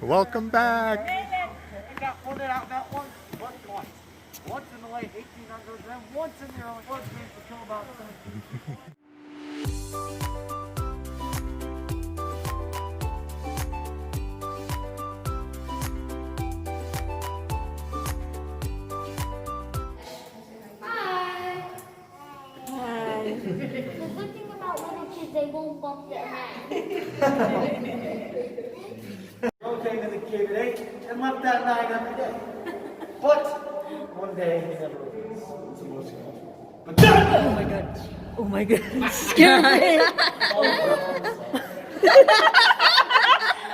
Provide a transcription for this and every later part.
Welcome back. It got flooded out not once, but twice. Once in the late 1800s, and once in the early 1400s to kill about 17 people. The good thing about little kids, they won't bump their head. Girl came to the cave at 8 and left that night every day. But one day he never released. It's emotional. But then, Oh my god. Oh my god. Scary.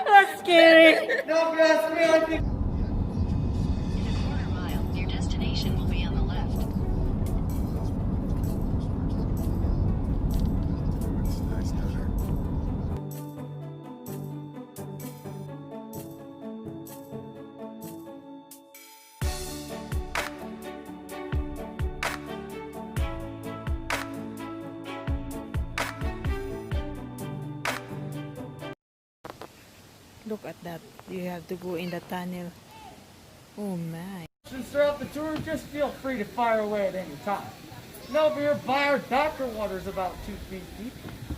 That's scary. don't ask me, I think. In a quarter mile, your destination will be on the left. It's nice down there. Look at that. You have to go in the tunnel. Oh my. Since throughout the tour, just feel free to fire away at any time. Now over here by our dock, our water is about 2 feet deep.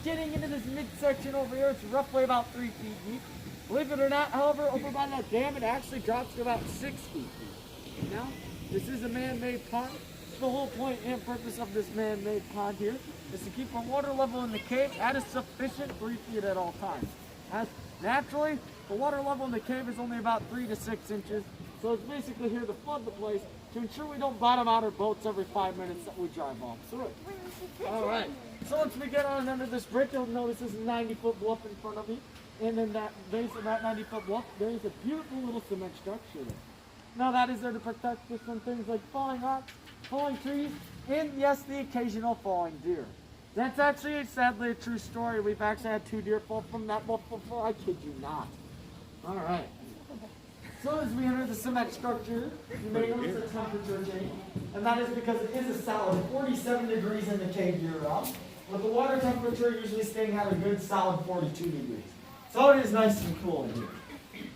Getting into this midsection over here, it's roughly about 3 feet deep. Believe it or not, however, over by that dam, it actually drops to about 6 feet deep. Now, this is a man-made pond. The whole point and purpose of this man-made pond here is to keep our water level in the cave at a sufficient 3 feet at all times. As naturally, the water level in the cave is only about 3 to 6 inches, so it's basically here to flood the place to ensure we don't bottom out our boats every 5 minutes that we drive off through it. Alright, so once we get on under this bridge, you'll notice this 90-foot bluff in front of you, and in that base of that 90-foot bluff, there is a beautiful little cement structure there. Now that is there to protect us from things like falling rocks, falling trees, and yes, the occasional falling deer. That's actually, sadly, a true story. We've actually had 2 deer fall from that bluff before. I kid you not. All right. So as we enter the cement structure, you may notice a temperature change, and that is because it is a solid 47 degrees in the cave year-round, with the water temperature usually staying at a good solid 42 degrees. So it is nice and cool in here.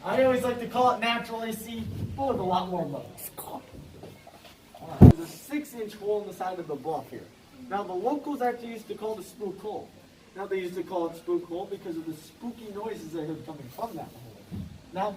I always like to call it natural AC, but with a lot more bubbles. There's a 6-inch hole in the side of the bluff here. Now the locals actually used to call the spook hole. Now they used to call it spook hole because of the spooky noises they heard coming from that hole. Now,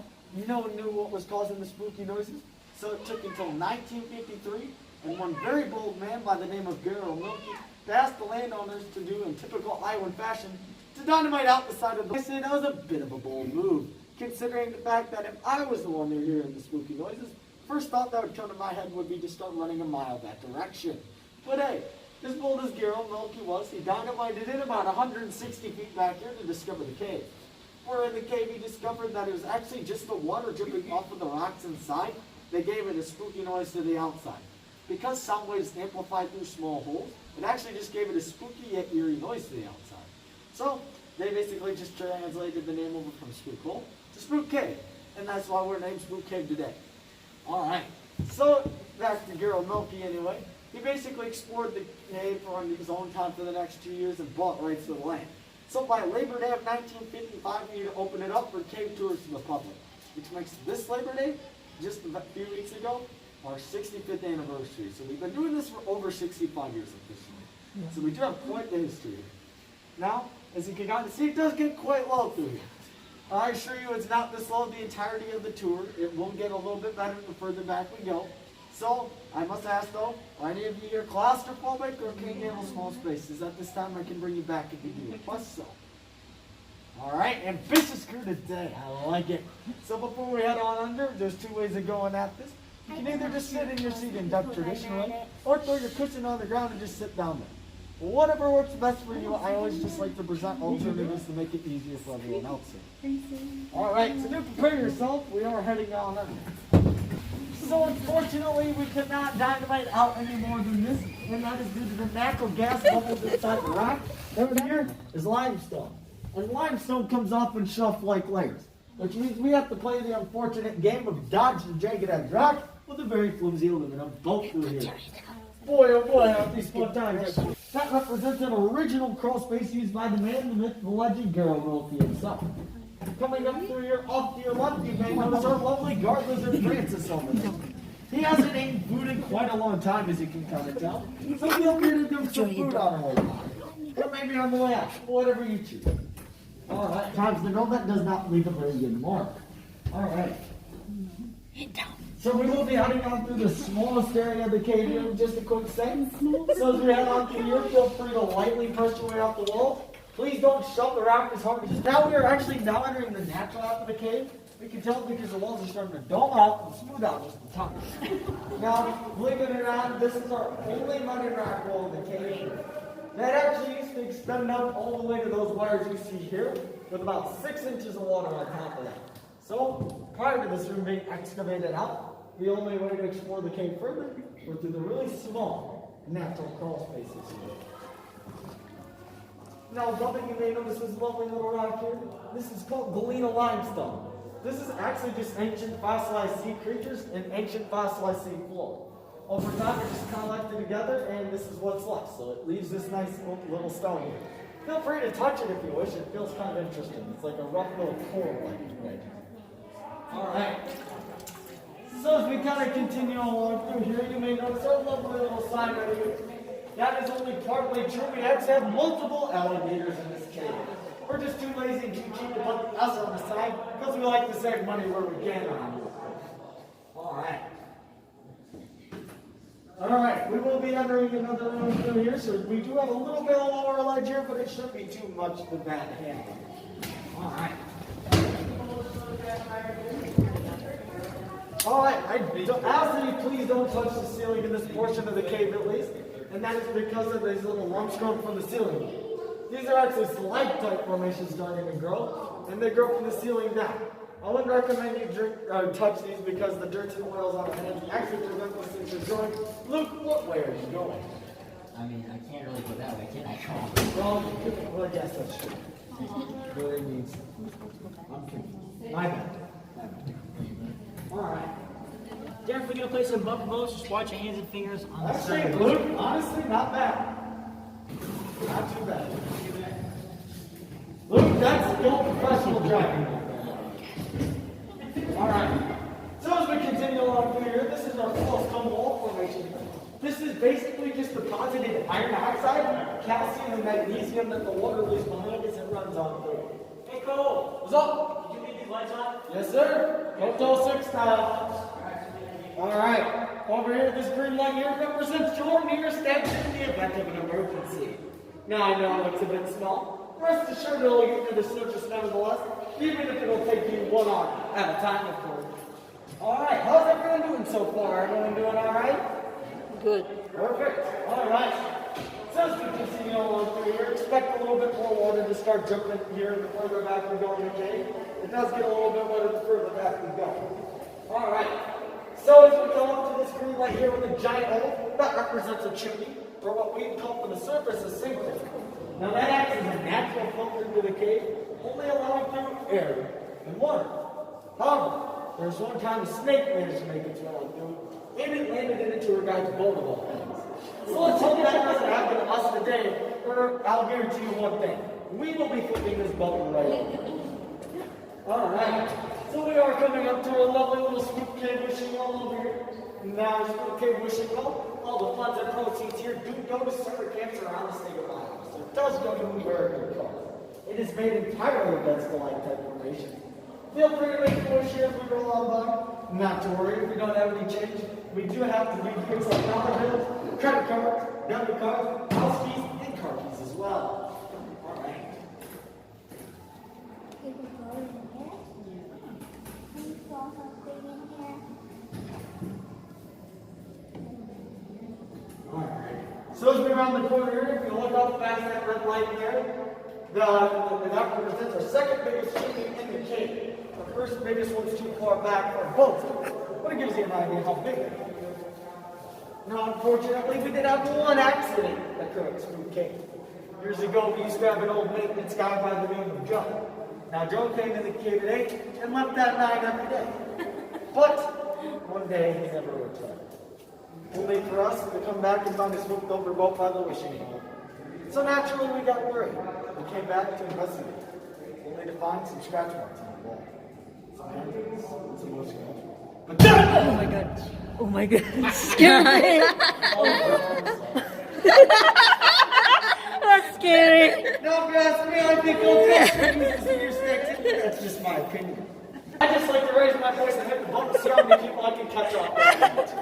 no one knew what was causing the spooky noises, so it took until 1953 and one very bold man by the name of Milky to ask the landowners to do in typical Iowan fashion to dynamite out the side of the. I say that was a bit of a bold move, considering the fact that if I was the one hearing the spooky noises, first thought that would come to my head would be to start running a mile that direction. But hey, as bold as Milky was, he dynamited it about 160 feet back here to discover the cave. Where in the cave he discovered that it was actually just the water dripping off of the rocks inside that gave it a spooky noise to the outside. Because sound waves amplified through small holes, it actually just gave it a spooky yet eerie noise to the outside. So they basically just translated the name over from Spook Hole to Spook Cave, and that's why we're named Spook Cave today. Alright, so back to Milky anyway. He basically explored the cave on his own time for the next 2 years and bought rights to the land. So by Labor Day of 1955, we need to open it up for cave tours to the public, which makes this Labor Day, just a few weeks ago, our 65th anniversary. So we've been doing this for over 65 years officially. So we do have quite the history here. Now, as you can see, it does get quite low through here. I assure you it's not this low the entirety of the tour. It will get a little bit better the further back we go. So, I must ask though, are any of you here claustrophobic or can handle small spaces? At this time I can bring you back if you do request so. Alright, ambitious crew today. I like it. So before we head on under, there's 2 ways of going at this. You can either just sit in your seat and duck traditionally, or throw your cushion on the ground and just sit down there. Whatever works best for you, I always just like to present alternatives to make it easier for everyone else here. Alright, so do prepare yourself. We are heading on under. So unfortunately, we could not dynamite out any more than this, and that is due to the natural gas bubbles inside the rock. Over here is limestone. And limestone comes off in shelf-like layers, which means we have to play the unfortunate game of dodge the jagged-edged rock with a very flimsy aluminum bolt through here. Boy, oh boy, aren't these fun times. That represents an original crawl space used by the man, the myth, the legend, Milky himself. Coming up through here, off to your left, you may notice our lovely guard lizard Francis over there. He hasn't eaten food in quite a long time, as you can kind of tell. So feel free to give him some food on our way by. Or maybe on the way out, whatever you choose. All right, times to know that does not leave a very good mark. All right. So we will be heading on through the smallest area of the cave here in just a quick second. So as we head on through here, feel free to lightly push your way out the wall. Please don't shove the rafters hard, because now we are actually now entering the natural half of the cave. We can tell because the walls are starting to dome out and smooth out just a ton. Now, believe it or not, this is our only money rack wall in the cave. That actually used to extend out all the way to those wires you see here, with about 6 inches of water on top of that. So, prior to this room being excavated out, the only way to explore the cave further were through the really small natural crawl spaces here. Now, one thing you may notice is lovely little rock here. This is called Galena Limestone. This is actually just ancient fossilized sea creatures and ancient fossilized sea floor. Over time, they're just collected together, and this is what's left. So it leaves this nice little stone here. Feel free to touch it if you wish. It feels kind of interesting. It's like a rough little coral-like thread. All right. So as we kind of continue along through here, you may notice our lovely little sign right here. That is only partly true. We actually have multiple alligators in this cave. We're just too lazy and too cheap to put us on the side because we like to save money where we can around here. All right, we will be entering another room through here, so we do have a little bit of lower ledge here, but it shouldn't be too much to bad handle. All right. All right, so ask that you please don't touch the ceiling in this portion of the cave at least, and that is because of these little lumps growing from the ceiling. These are actually stalactite formations starting to grow, and they grow from the ceiling down. I wouldn't recommend you touch these because the dirt and oils on the hands actually prevent those things from growing. Luke, what way are you going? I mean, I can't really go that way, can I? Well, I guess that's true. Really needs. I'm kidding. My bad. All right. Darren, if we're gonna play some bump boats, just watch your hands and fingers on the That's surface. great, Luke. Honestly, not bad. Not too bad. Luke, that's still professional driving. All right. So as we continue along through here, this is our full stone wall formation. This is basically just deposited iron oxide, calcium, and magnesium that the water leaves behind as it runs on through. Hey, Cole. What's up? Did you leave these lights on? Yes, sir. Hotel 6 style. All right. Over here, this green light here represents your nearest exit in the event of an emergency. Now, I know it looks a bit small. Rest assured it'll get you the surface nevertheless, even if it'll take you 1 hour at a time, of course. All right. How's everyone doing so far? Everyone doing all right? Good. Perfect. All right. So as we continue along through here, expect a little bit more water to start jumping here the further back we go in the cave. It does get a little bit wetter the further back we go. All right. So as we come up to this green light here with a giant hole, that represents a chimney, or what we call from the surface a sinkhole. Now that acts as a natural filter into the cave, only allowing through air and water. However, there was one time a snake managed to make its way on through, and it landed into her guy's boat of all things. So let's hope that doesn't happen to us today, or I'll guarantee you one thing. We will be flipping this boat right over. Alright, so we are coming up to a lovely little Spook Cave wishing well over here. Now, Spook Cave wishing well, all the funds and proceeds here do go to separate camps around the state of Iowa. So it does go to whoever it goes. It is made entirely of that stalactite formation. Feel free to make a wish here as we roll on by. Not to worry, if we don't have any change, we do have to leave things like dollar bills, credit cards, debit cards, house keys, and car keys as well. All right. You can go in here. And you saw something in here. Alright. So as we round the corner here, if you look up past that red light there, that represents our second biggest chimney in the cave. The first biggest one's too far back for boats, but it gives you an idea how big it is. Now, unfortunately, we did have one accident occur at Spook Cave. Years ago, we used to have an old maintenance guy by the name of Joe. Now, Joe came to the cave at 8 and left at 9 every day. But one day, he never returned. Only for us to come back and find us hooked over boat by the wishing well. So naturally, we got worried. We came back to investigate, only to find some scratch marks on the wall. Some handprints. it's a most scratch. But Oh my god. Oh my god. Scary. That's scary. no, if you ask me, I think old fashioned uses your sticks. That's just my opinion. I just like to raise my voice and hit the button to see how many people I can catch up with.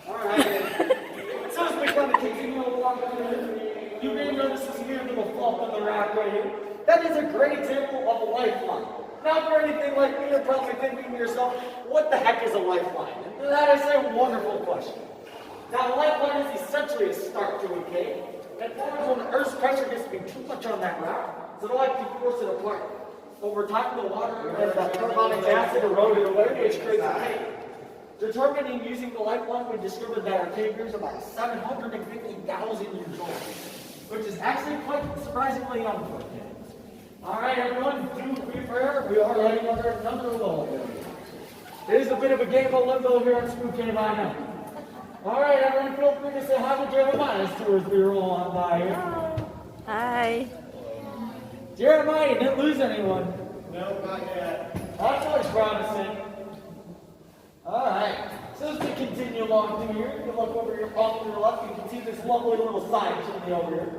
Alright. So as we kind of continue along here, you may notice this weird little fault in the rock right here. That is a great example of a lifeline. Now, for anything like me, you're probably thinking to yourself, what the heck is a lifeline? And that is a wonderful question. Now, a lifeline is essentially a start to a cave. It forms when the Earth's pressure gets to be too much on that rock, so it'll actually force it apart. Over time, the water and that carbonic acid eroded away, which creates a cave. Determining using the lifeline, we discovered that our cave here is about 750,000 years old, which is actually quite surprisingly young for a cave. Alright, everyone, do be fair. We are heading under another level. It is a bit of a game of limbo here at Spook Cave Iowa. Alright, everyone, feel free to say hi to Jeremiah as tours we roll on by here. Hi. Jeremiah, you didn't lose anyone. No, not yet. That's always promising. Alright, so as we continue along through here, you look over here off to your left, you can see this lovely little side chimney over here.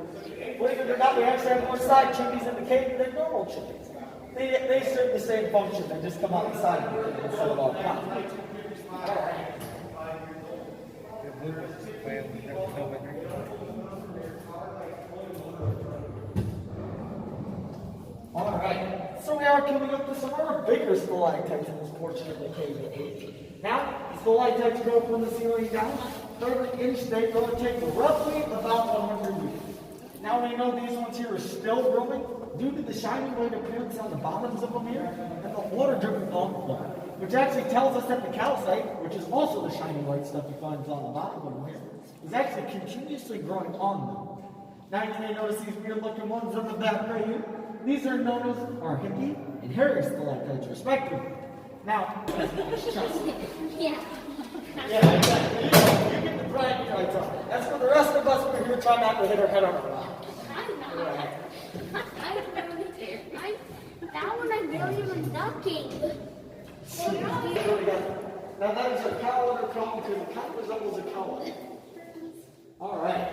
Believe it or not, we actually have more side chimneys in the cave than normal chimneys. They serve the same function, they just come out the side of the cave instead of all top. Alright. Alright, so we are coming up to some of our bigger stalactites in this portion of the cave. Now, the stalactites go from the ceiling down, 30 inch, they go take roughly about 100 years. Now we know these ones here are still growing due to the shiny white appearance on the bottoms of them here and the water dripping off the floor, which actually tells us that the calcite, which is also the shiny white stuff you find on the bottom of them here, is actually continuously growing on them. Now you may notice these weird looking ones on the back right here. These are known as our hippie and hairy stalactites respectively. Now, trust me. Yeah. Yeah, exactly. You get the brag rights on it. That's for the rest of us. We're here trying not to hit our head on the rock. I'm not. I'm really terrified. That one I barely was ducking. Now that is a cow under problem because it kind of resembles a cow. Alright.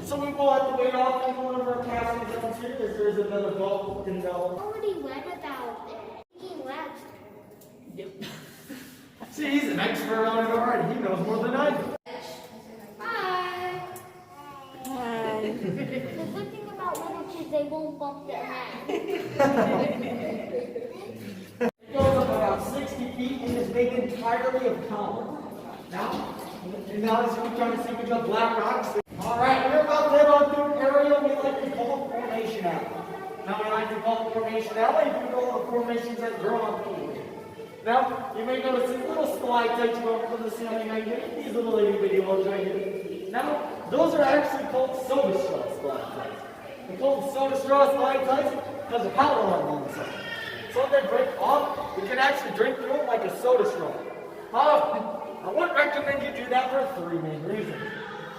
So we will have to wait off in one of our casting zones here as there's another boat in the Already read about it. He left. See, he's an expert on it already. He knows more than I do. Hi. Hi. The good thing about little kids, they won't bump their head. It goes up about 60 feet and is made entirely of color. Now as you're trying to see with the black rocks. Alright, we're about to head on through an area we like to call Formation Alley. Now we like to call it Formation Alley due to all the formations that grow on through here. Now, you may notice these little stalactites going from the ceiling right here, these little itty bitty ones right here. Now, those are actually called soda straw stalactites. They're called soda straw stalactites because of how long on the side. So when they break off, you can actually drink through them like a soda straw. However, I wouldn't recommend you do that for 3 main reasons.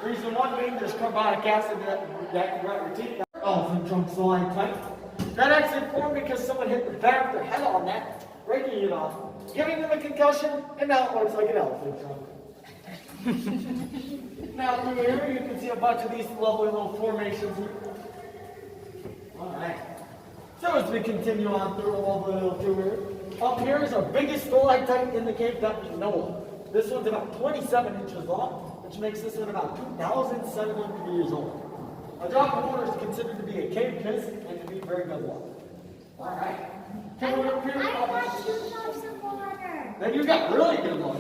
Reason 1 being there's carbonic acid that can rot your teeth out. Elephant trunk stalactite. That actually formed because someone hit the back of their head on that, breaking it off, giving them a concussion, and now it looks like an elephant trunk. Now through here, you can see a bunch of these lovely little formations here. Alright. So as we continue on through all the little through here, up here is our biggest stalactite in the cave that we know of. This one's about 27 inches long, which makes this one about 2,700 years old. A drop of water is considered to be a cave piss and to be very good water. Alright. I want 2 drops of water. Then you got really good water.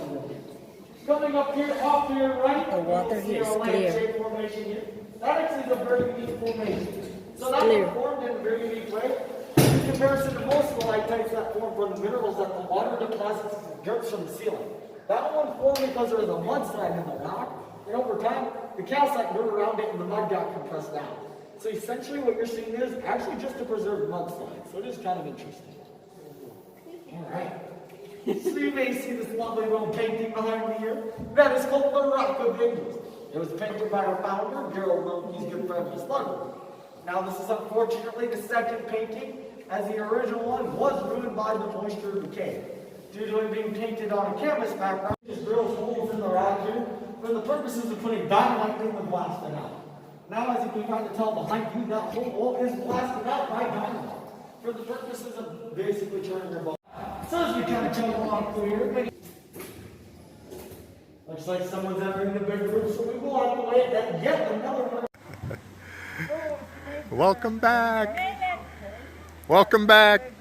Coming up here, off to your right, The water you see here is our clear. land-shaped formation here. That actually is a very unique formation. So that clear. one formed in a very unique way. In comparison to most stalactites that form from the minerals that the water deposits drips from the ceiling. That one formed because there was a mudslide in the rock, and over time, the calcite grew around it and the mud got compressed down. So essentially what you're seeing is actually just to preserve mudslides. So it is kind of interesting. Alright. So you may see this lovely little painting behind me here. That is called the Rock of Ages. It was painted by our founder, Gerald Wilkie's good friend, Miss London. Now this is unfortunately the second painting, as the original one was ruined by the moisture of the cave. due to it being painted on a canvas background, just drills holes in the rock here for the purposes of putting dynamite in the blasting out. Now, as you can kind of tell behind you, that hole is blasted out by dynamite for the purposes of basically turning your boat. So as we kind of jump along through here, looks like someone's entering the big room, so we will have to wait at yet another one. Welcome back. Welcome back.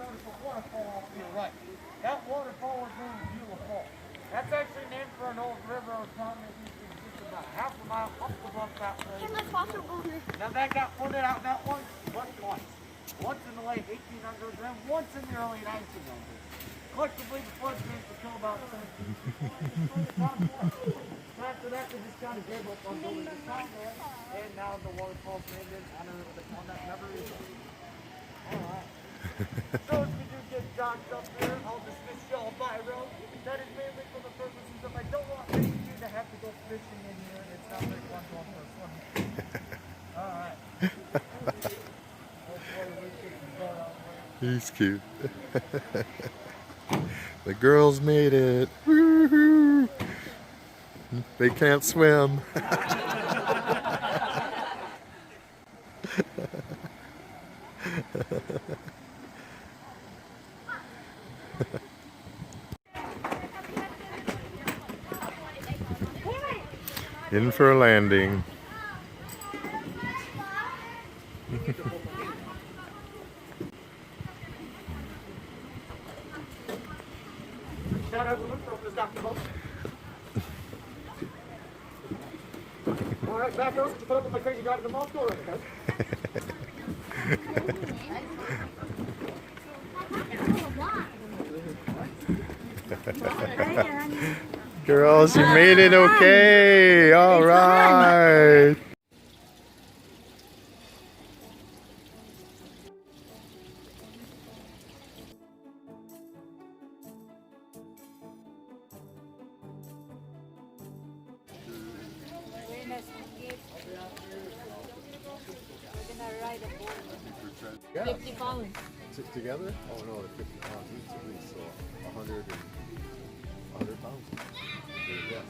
That waterfall is named Beautiful. That's actually named for an old railroad town that used to exist about half a mile up above that place. Now that got pointed out that once, but twice. Once in the late 1800s and once in the early 1900s. Collectively, the floods managed to kill about 17 people. After that, they just kind of gave up on building the town there, and now the waterfall's named in honor of the town that never is. Alright. So as we do get docked up here, I'll dismiss y'all by road. That is mainly for the purposes of I don't want any of you to have to go fishing in here, and it's not very fun going for a swim. Alright. He's cute. The girls made it. Woo-hoo. They can't swim. In for a landing. Shout out to Luke from the Dr. Boat. Alright, back up. Put up with my crazy guy to the multo, okay? Girls, you made it okay. All right. Yeah. 50 pounds. Together? Oh no, 50 pounds each at least, so 100 pounds. Yes.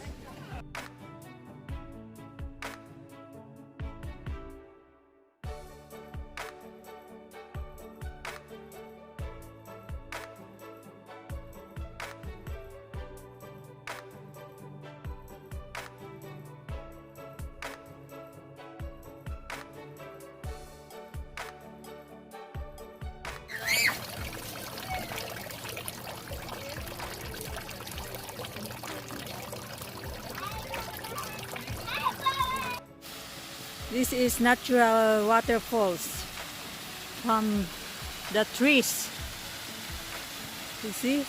This is natural waterfalls from the trees. You see?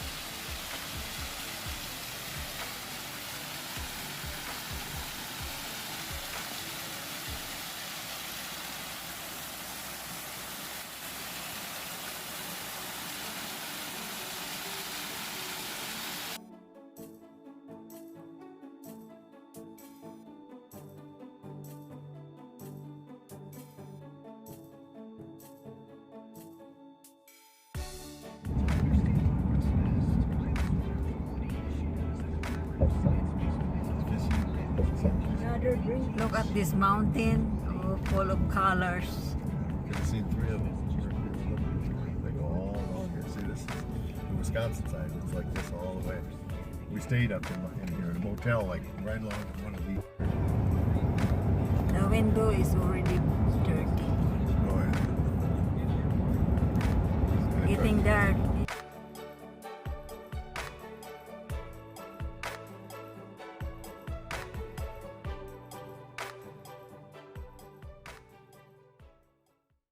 Look at this mountain, full of colors. I've seen 3 of them. They go all along here. See, this is the Wisconsin side. It's like this all the way. We stayed up in here in a motel, like right along one of these. The window is already